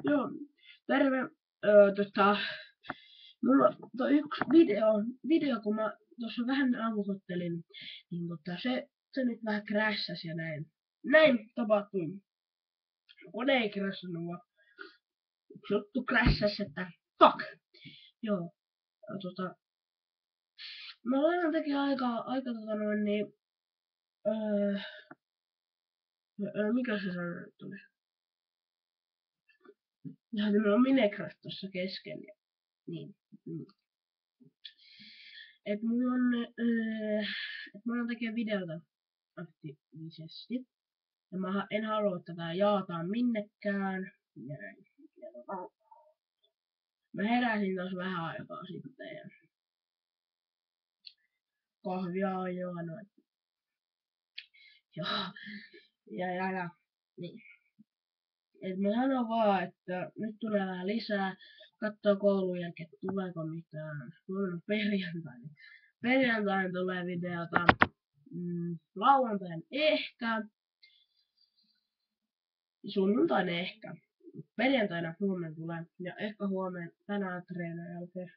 Joo, terve. Mulla on yksi video, kun mä tuossa vähän nauhoittelin, niin se nyt vähän crashasi ja näin. Näin tapahtui. Kone ei crashannut, vaan yksi juttu crashasi, että fuck. Joo, mä olen takia aika mikä se sana nyt oli? Ja minulla on Minecraft tossa kesken. Ja, niin. Et mulla on, mä alan tekee videota aktiivisesti. Ja mä en halua tätä jaata minnekään. Ja näin. Mä heräsin taas vähän aikaa sitten ja kahvia on juonut. Ja niin. Et mä sanon vaan, että nyt tulee vähän lisää. Kattoo koulun jälkeen, tuleeko mitään. Huomenna perjantaina. Perjantaina tulee videota. Lauantaina ehkä. Sunnuntaina ehkä. Perjantaina huomenna tulee. Ja ehkä huomenna tänään treenan jälkeen.